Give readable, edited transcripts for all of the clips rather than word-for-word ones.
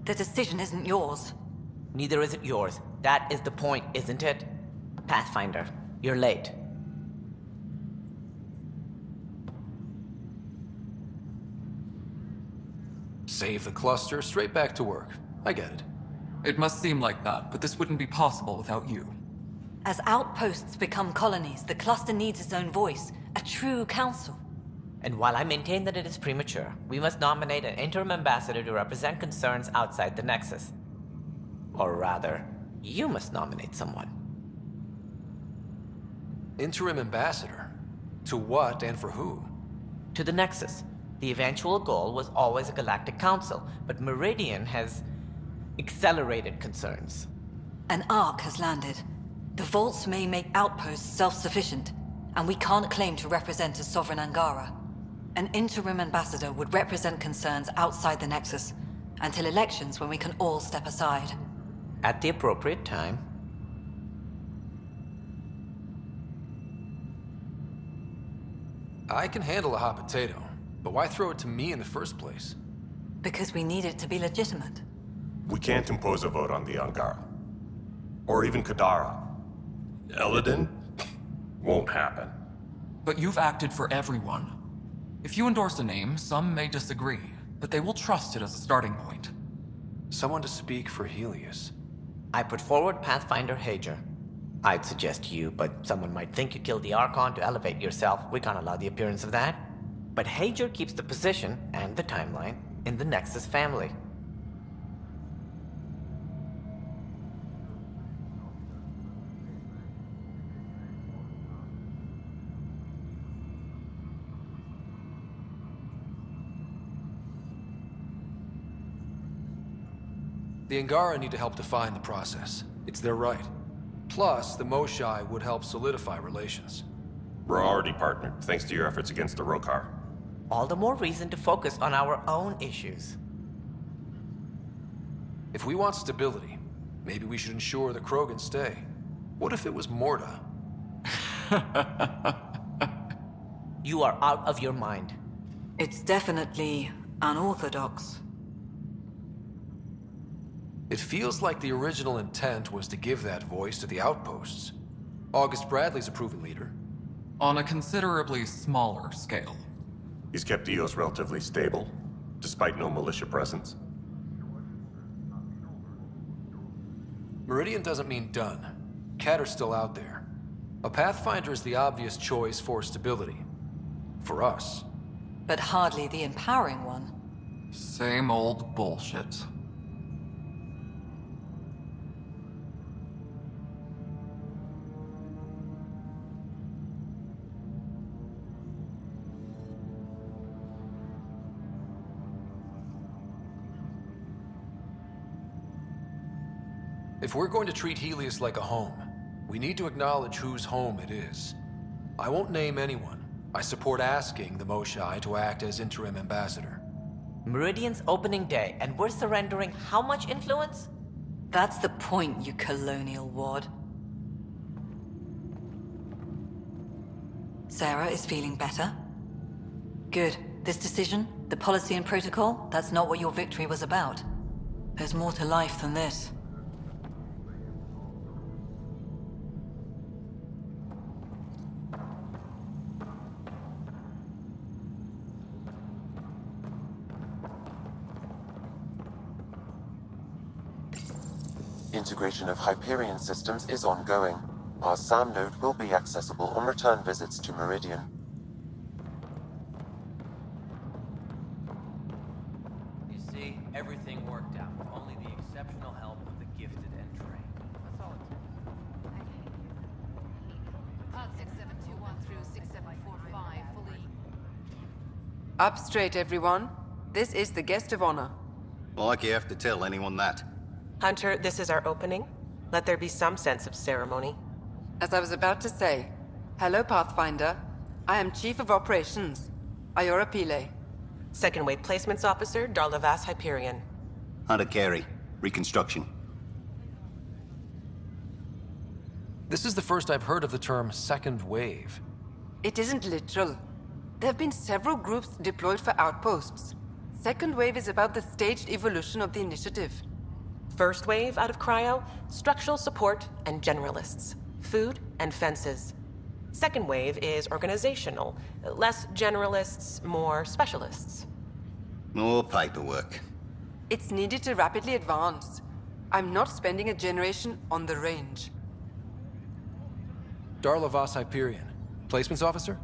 The decision isn't yours. Neither is it yours. That is the point, isn't it? Pathfinder, you're late. Save the cluster, straight back to work. I get it. It must seem like that, but this wouldn't be possible without you. As outposts become colonies, the cluster needs its own voice, a true council. And while I maintain that it is premature, we must nominate an interim ambassador to represent concerns outside the Nexus. Or rather, you must nominate someone. Interim ambassador? To what and for who? To the Nexus. The eventual goal was always a galactic council, but Meridian has accelerated concerns. An ark has landed. The vaults may make outposts self-sufficient, and we can't claim to represent a sovereign Angara. An interim ambassador would represent concerns outside the Nexus, until elections when we can all step aside. At the appropriate time. I can handle a hot potato, but why throw it to me in the first place? Because we need it to be legitimate. We can't impose a vote on the Angara. Or even Kadara. Eladin? Won't happen. But you've acted for everyone. If you endorse a name, some may disagree, but they will trust it as a starting point. Someone to speak for Helios. I put forward Pathfinder Hager. I'd suggest you, but someone might think you killed the Archon to elevate yourself. We can't allow the appearance of that. But Hager keeps the position, and the timeline, in the Nexus family. The Angara need to help define the process. It's their right. Plus, the Moshai would help solidify relations. We're already partnered, thanks to your efforts against the Rokar. All the more reason to focus on our own issues. If we want stability, maybe we should ensure the Krogan stay. What if it was Morda? You are out of your mind. It's definitely unorthodox. It feels like the original intent was to give that voice to the outposts. August Bradley's a proven leader. On a considerably smaller scale. He's kept Eos relatively stable, despite no militia presence. Meridian doesn't mean done. Catter's still out there. A Pathfinder is the obvious choice for stability. For us. But hardly the empowering one. Same old bullshit. If we're going to treat Helios like a home, we need to acknowledge whose home it is. I won't name anyone. I support asking the Moshai to act as interim ambassador. Meridian's opening day, and we're surrendering how much influence? That's the point, you colonial wad. Sarah is feeling better? Good. This decision, the policy and protocol, that's not what your victory was about. There's more to life than this. Integration of Hyperion systems is ongoing. Our SAM node will be accessible on return visits to Meridian. You see, everything worked out. Only the exceptional help of the gifted and trained. That's all it took. Pod 6721 through 6745 fully. Up straight, everyone. This is the guest of honor. Like you have to tell anyone that. Hunter, this is our opening. Let there be some sense of ceremony. As I was about to say, hello, Pathfinder. I am Chief of Operations, Ayora Pile. Second Wave Placements Officer, Darlavas Hyperion. Hunter Carey, Reconstruction. This is the first I've heard of the term second wave. It isn't literal. There have been several groups deployed for outposts. Second wave is about the staged evolution of the initiative. First wave out of cryo, structural support and generalists. Food and fences. Second wave is organizational. Less generalists, more specialists. More paperwork. It's needed to rapidly advance. I'm not spending a generation on the range. Darla Voss Hyperion. Placements officer?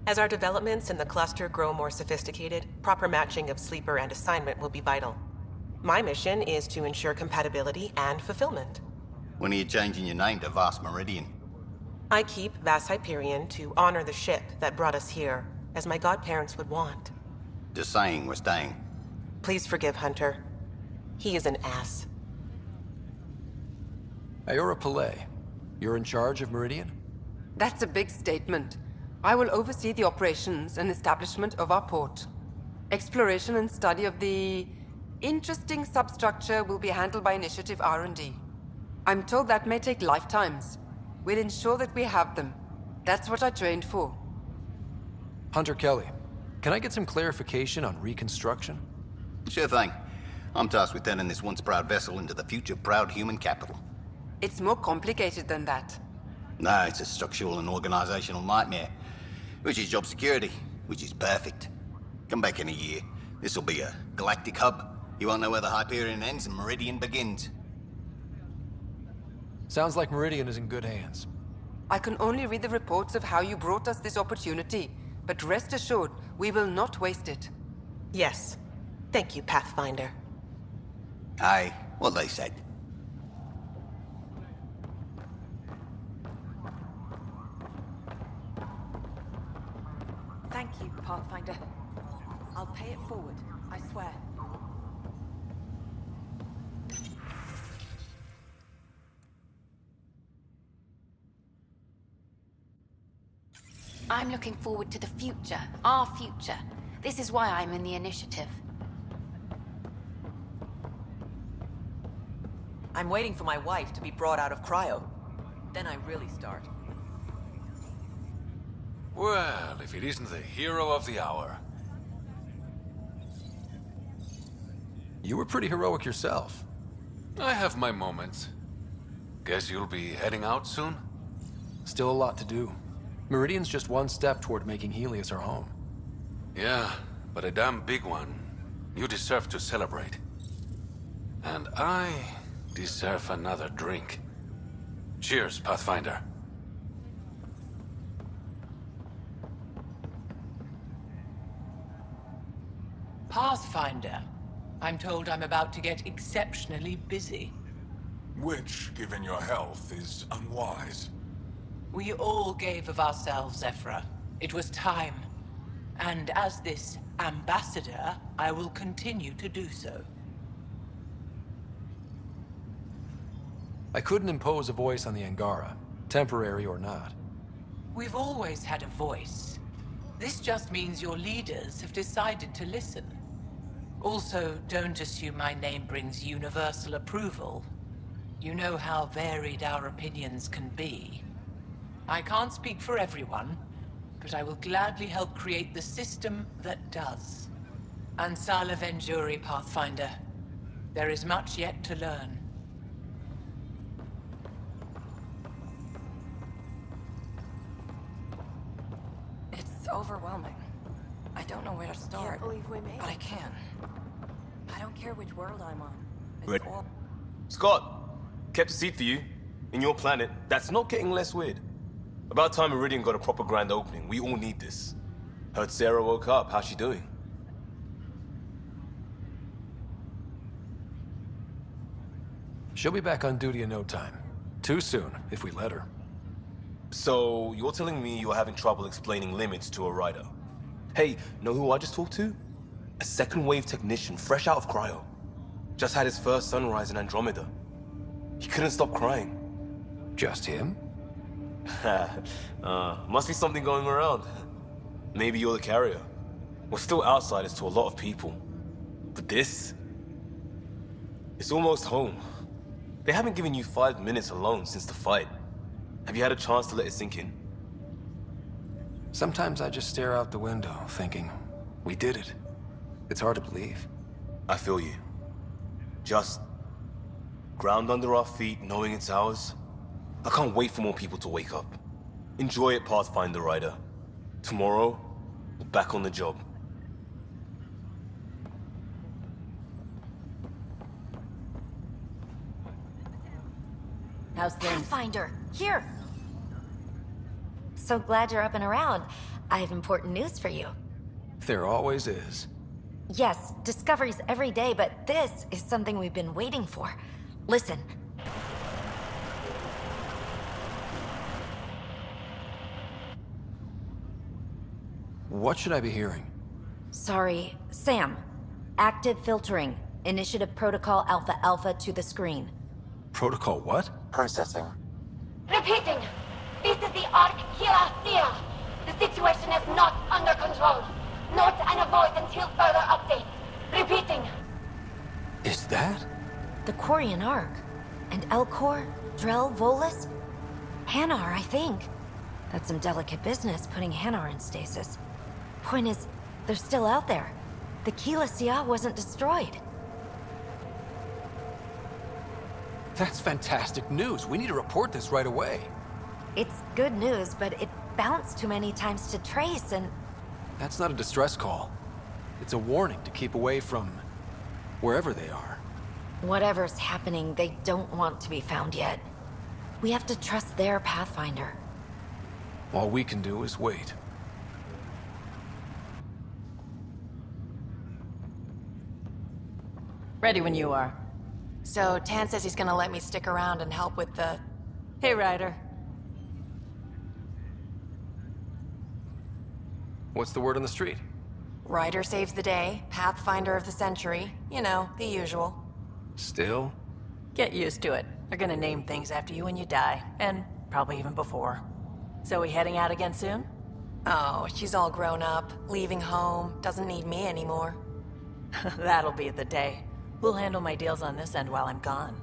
As our developments in the cluster grow more sophisticated, proper matching of sleeper and assignment will be vital. My mission is to ensure compatibility and fulfillment. When are you changing your name to Vast Meridian? I keep Voss Hyperion to honor the ship that brought us here, as my godparents would want. Just saying we're staying. Please forgive Hunter. He is an ass. Ayora Pillay, you're in charge of Meridian? That's a big statement. I will oversee the operations and establishment of our port. Exploration and study of the interesting substructure will be handled by Initiative R&D. I'm told that may take lifetimes. We'll ensure that we have them. That's what I trained for. Hunter Kelly, can I get some clarification on reconstruction? Sure thing. I'm tasked with turning this once proud vessel into the future proud human capital. It's more complicated than that. No, it's a structural and organizational nightmare. Which is job security, which is perfect. Come back in a year. This'll be a galactic hub. You won't know where the Hyperion ends and Meridian begins. Sounds like Meridian is in good hands. I can only read the reports of how you brought us this opportunity, but rest assured, we will not waste it. Yes. Thank you, Pathfinder. Aye, what they said. Thank you, Pathfinder. I'll pay it forward, I swear. I'm looking forward to the future, our future. This is why I'm in the initiative. I'm waiting for my wife to be brought out of cryo. Then I really start. Well, if it isn't the hero of the hour. You were pretty heroic yourself. I have my moments. Guess you'll be heading out soon? Still a lot to do. Meridian's just one step toward making Helios our home. Yeah, but a damn big one. You deserve to celebrate. And I deserve another drink. Cheers, Pathfinder. Pathfinder, I'm told I'm about to get exceptionally busy. Which, given your health, is unwise. We all gave of ourselves, Ephra. It was time. And as this ambassador, I will continue to do so. I couldn't impose a voice on the Angara, temporary or not. We've always had a voice. This just means your leaders have decided to listen. Also, don't assume my name brings universal approval. You know how varied our opinions can be. I can't speak for everyone, but I will gladly help create the system that does. Ansala Venjuri, Pathfinder. There is much yet to learn. It's overwhelming. I don't know where to start, but I can. I don't care which world I'm on. It's all... Scott, kept a seat for you. In your planet, that's not getting less weird. About time Meridian got a proper grand opening. We all need this. Heard Sarah woke up. How's she doing? She'll be back on duty in no time. Too soon, if we let her. So, you're telling me you're having trouble explaining limits to a rider? Hey, know who I just talked to? A second-wave technician, fresh out of cryo. Just had his first sunrise in Andromeda. He couldn't stop crying. Just him? Must be something going around. Maybe you're the carrier. We're still outsiders to a lot of people. But this... it's almost home. They haven't given you 5 minutes alone since the fight. Have you had a chance to let it sink in? Sometimes I just stare out the window, thinking, we did it. It's hard to believe. I feel you. Just ground under our feet, knowing it's ours. I can't wait for more people to wake up. Enjoy it, Pathfinder Rider. Tomorrow, we're back on the job. How's things? Pathfinder, here! So glad you're up and around. I have important news for you. There always is. Yes, discoveries every day, but this is something we've been waiting for. Listen. What should I be hearing? Sorry, Sam. Active filtering. Initiative Protocol Alpha Alpha to the screen. Protocol what? Processing. Repeating. This is the Ark Kira. The situation is not under control. Note and avoid until further update. Repeating. Is that? The Quarian Ark. And Elcor, Drell, Volus? Hanar, I think. That's some delicate business, putting Hanar in stasis. Point is, they're still out there. The Keelah wasn't destroyed. That's fantastic news. We need to report this right away. It's good news, but it bounced too many times to trace and... That's not a distress call. It's a warning to keep away from wherever they are. Whatever's happening, they don't want to be found yet. We have to trust their Pathfinder. All we can do is wait. Ready when you are. So, Tan says he's gonna let me stick around and help with the... Hey, Ryder. What's the word on the street? Ryder saves the day, Pathfinder of the century. You know, the usual. Still? Get used to it. They're gonna name things after you when you die. And probably even before. So we heading out again soon? Oh, she's all grown up, leaving home, doesn't need me anymore. That'll be the day. We'll handle my deals on this end while I'm gone.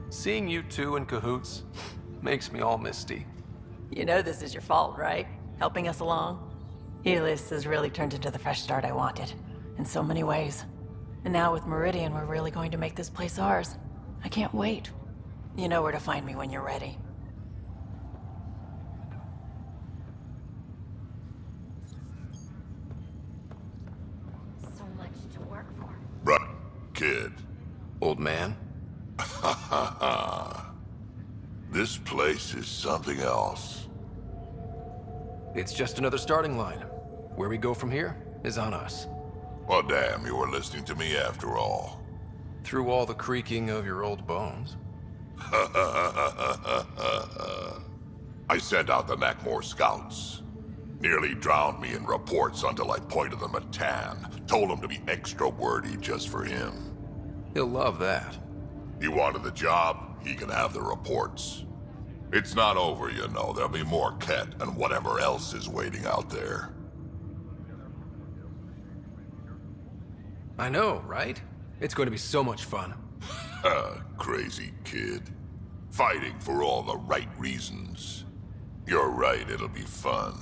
Seeing you two in cahoots makes me all misty. You know this is your fault, right? Helping us along? Helios has really turned into the fresh start I wanted. In so many ways. And now with Meridian, we're really going to make this place ours. I can't wait. You know where to find me when you're ready. So much to work for. Right, kid. Old man? Ha ha ha. This place is something else. It's just another starting line. Where we go from here is on us. Well, damn, you were listening to me after all. Through all the creaking of your old bones. I sent out the Nakmor scouts. Nearly drowned me in reports until I pointed them at Tan. Told him to be extra wordy just for him. He'll love that. He wanted the job, he can have the reports. It's not over, you know. There'll be more Ket and whatever else is waiting out there. I know, right? It's going to be so much fun. Crazy kid. Fighting for all the right reasons. You're right, it'll be fun.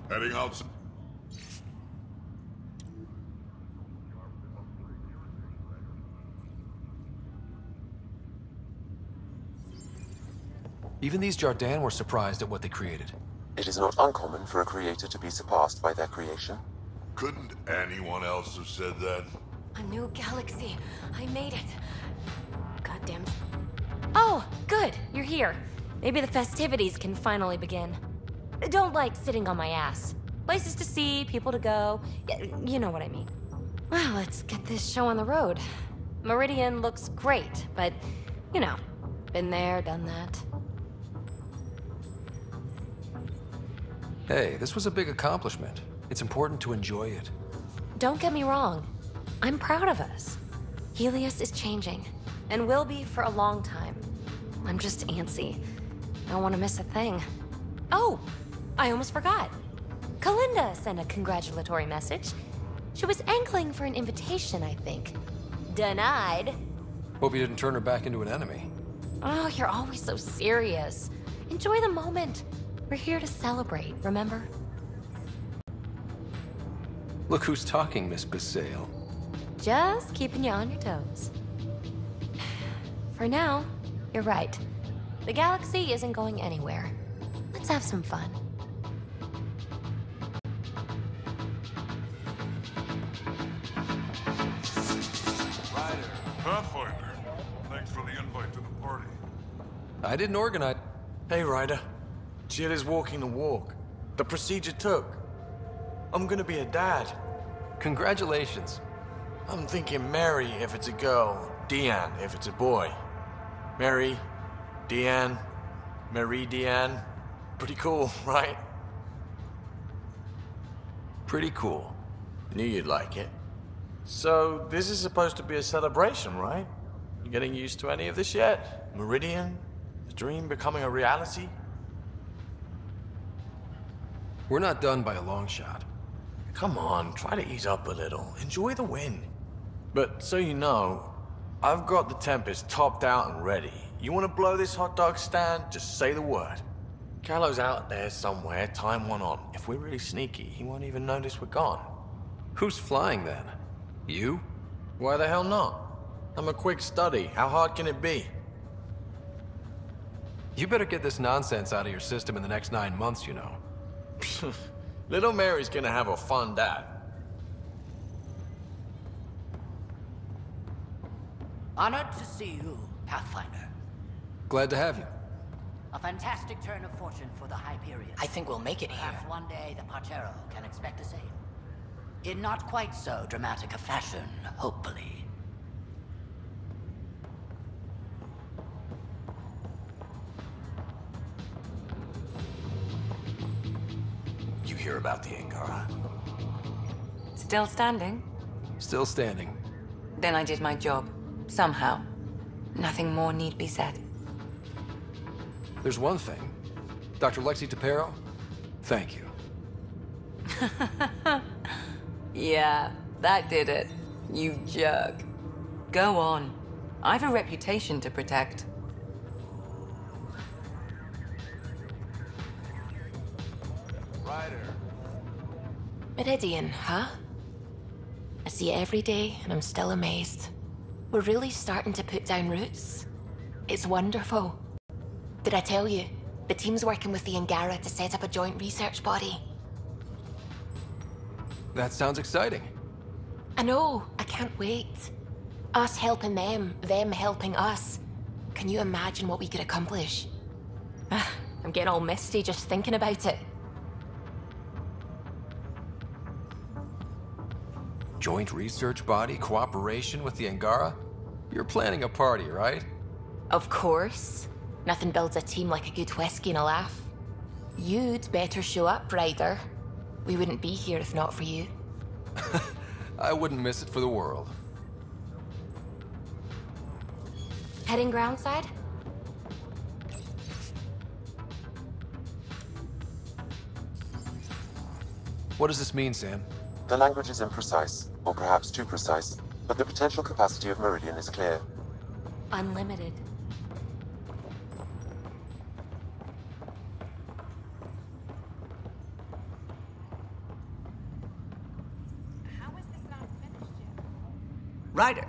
Heading outside. Even these Jardin were surprised at what they created. It is not uncommon for a creator to be surpassed by their creation. Couldn't anyone else have said that? A new galaxy. I made it. Goddamn. Oh, good. You're here. Maybe the festivities can finally begin. Don't like sitting on my ass. Places to see, people to go. You know what I mean. Well, let's get this show on the road. Meridian looks great, but, you know, been there, done that. Hey, this was a big accomplishment. It's important to enjoy it. Don't get me wrong. I'm proud of us. Helios is changing, and will be for a long time. I'm just antsy. I don't want to miss a thing. Oh, I almost forgot. Kalinda sent a congratulatory message. She was angling for an invitation, I think. Denied. Hope you didn't turn her back into an enemy. Oh, you're always so serious. Enjoy the moment. We're here to celebrate, remember? Look who's talking, Miss Basale. Just keeping you on your toes. For now, you're right. The galaxy isn't going anywhere. Let's have some fun. Ryder, Pathfinder. Thanks for the invite to the party. I didn't organize. Hey, Ryder. Jill is walking the walk. The procedure took. I'm gonna be a dad. Congratulations. I'm thinking Mary if it's a girl, Deanne if it's a boy. Mary, Deanne, Marie Deanne. Pretty cool, right? Pretty cool. Knew you'd like it. So, this is supposed to be a celebration, right? You getting used to any of this yet? Meridian? The dream becoming a reality? We're not done by a long shot. Come on, try to ease up a little. Enjoy the win. But so you know, I've got the Tempest topped out and ready. You want to blow this hot dog stand? Just say the word. Callow's out there somewhere, time one on. If we're really sneaky, he won't even notice we're gone. Who's flying then? You? Why the hell not? I'm a quick study. How hard can it be? You better get this nonsense out of your system in the next 9 months, you know. Little Mary's gonna have a fun dad. Honored to see you, Pathfinder. Glad to have you. A fantastic turn of fortune for the Hyperion. I think we'll make it here. Perhaps one day the Partero can expect the same. In not quite so dramatic a fashion, hopefully. You hear about the Angara? Still standing? Still standing. Then I did my job. Somehow. Nothing more need be said. There's one thing. Dr. Lexi Tapero, thank you. Yeah, that did it. You jerk. Go on. I've a reputation to protect. Ryder. Meridian, huh? I see it every day, and I'm still amazed. We're really starting to put down roots. It's wonderful. Did I tell you? The team's working with the Angara to set up a joint research body. That sounds exciting. I know. I can't wait. Us helping them helping us. Can you imagine what we could accomplish? I'm getting all misty just thinking about it. Joint research body, cooperation with the Angara? You're planning a party, right? Of course. Nothing builds a team like a good whiskey and a laugh. You'd better show up, Ryder. We wouldn't be here if not for you. I wouldn't miss it for the world. Heading groundside? What does this mean, Sam? The language is imprecise, or perhaps too precise, but the potential capacity of Meridian is clear. Unlimited. Ryder,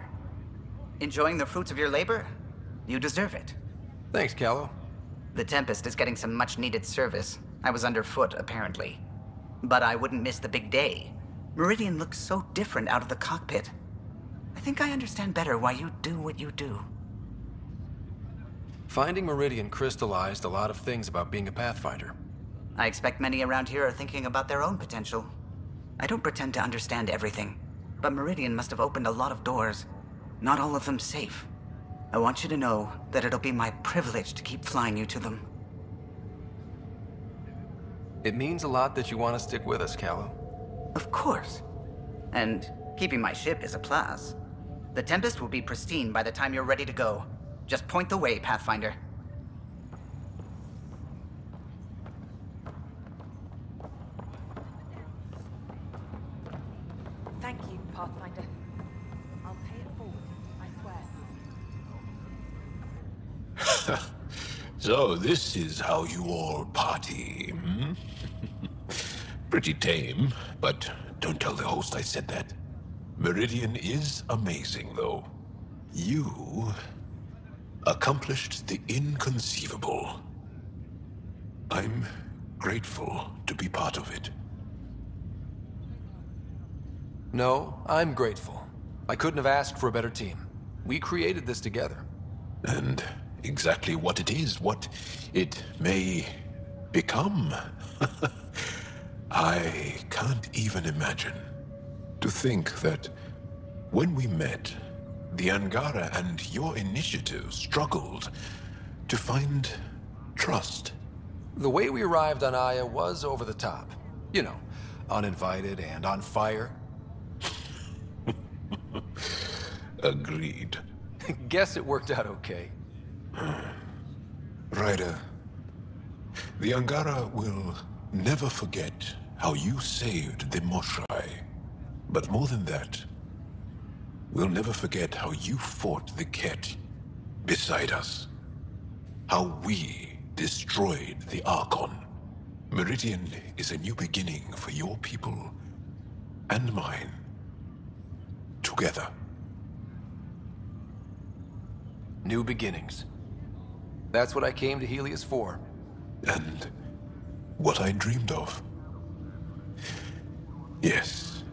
enjoying the fruits of your labor? You deserve it. Thanks, Callow. The Tempest is getting some much-needed service. I was underfoot, apparently. But I wouldn't miss the big day. Meridian looks so different out of the cockpit. I think I understand better why you do what you do. Finding Meridian crystallized a lot of things about being a Pathfinder. I expect many around here are thinking about their own potential. I don't pretend to understand everything, but Meridian must have opened a lot of doors. Not all of them safe. I want you to know that it'll be my privilege to keep flying you to them. It means a lot that you want to stick with us, Callow. Of course. And keeping my ship is a plus. The Tempest will be pristine by the time you're ready to go. Just point the way, Pathfinder. I'll pay it forward. I swear. So this is how you all party, hmm? Pretty tame, but don't tell the host I said that. Meridian is amazing, though. You accomplished the inconceivable. I'm grateful to be part of it. No, I'm grateful. I couldn't have asked for a better team. We created this together. And exactly what it is, what it may become. I can't even imagine. To think that when we met, the Angara and your initiative struggled to find trust. The way we arrived on Aya was over the top. You know, uninvited and on fire. Agreed. Guess it worked out okay. Ryder, the Angara will never forget how you saved the Moshai. But more than that, we'll never forget how you fought the Ket beside us. How we destroyed the Archon. Meridian is a new beginning for your people and mine. Together. New beginnings. That's what I came to Helios for. And what I dreamed of. Yes.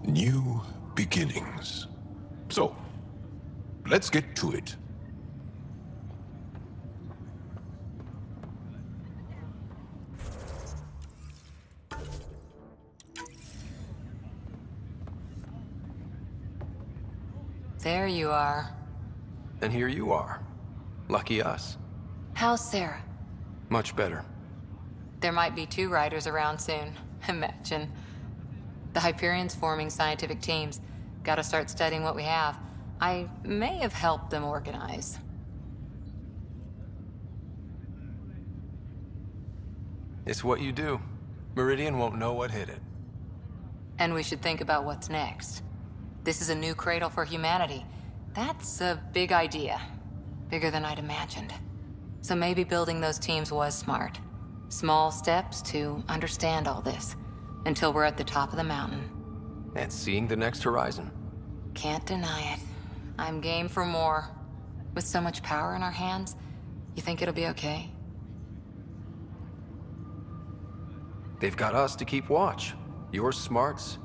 New beginnings. So, let's get to it. There you are. And here you are. Lucky us. How's Sarah? Much better. There might be 2 riders around soon. Imagine. The Hyperion's forming scientific teams. Gotta start studying what we have. I may have helped them organize. It's what you do. Meridian won't know what hit it. And we should think about what's next. This is a new cradle for humanity. That's a big idea. Bigger than I'd imagined. So maybe building those teams was smart. Small steps to understand all this. Until we're at the top of the mountain. And seeing the next horizon. Can't deny it. I'm game for more. With so much power in our hands, you think it'll be okay? They've got us to keep watch. Your smarts,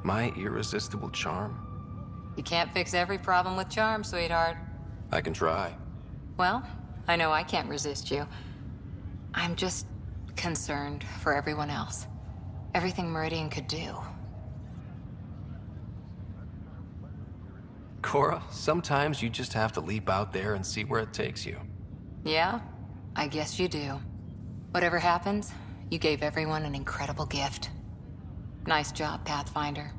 my irresistible charm. You can't fix every problem with charm, sweetheart. I can try. Well, I know I can't resist you. I'm just concerned for everyone else. Everything Meridian could do. Cora, sometimes you just have to leap out there and see where it takes you. Yeah? I guess you do. Whatever happens, you gave everyone an incredible gift. Nice job, Pathfinder.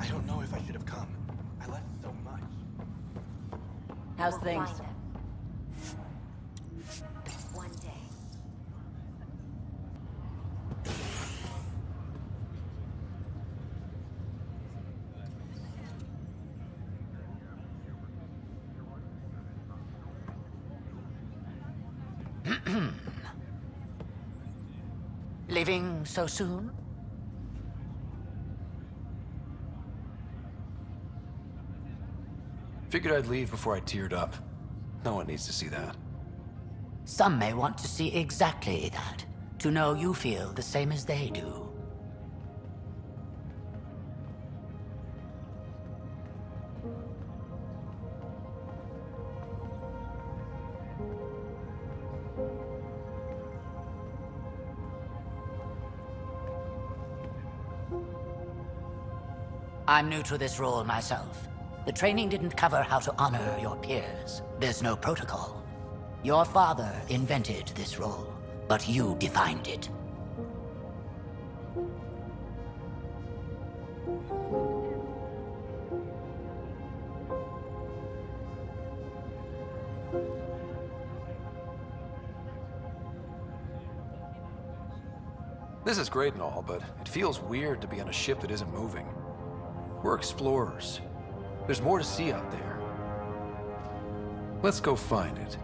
I don't know if I should have come. I left so much. How's things? One day. Leaving so soon? Figured I'd leave before I teared up. No one needs to see that. Some may want to see exactly that. To know you feel the same as they do. I'm new to this role myself. The training didn't cover how to honor your peers. There's no protocol. Your father invented this role, but you defined it. This is great and all, but it feels weird to be on a ship that isn't moving. We're explorers. There's more to see out there. Let's go find it.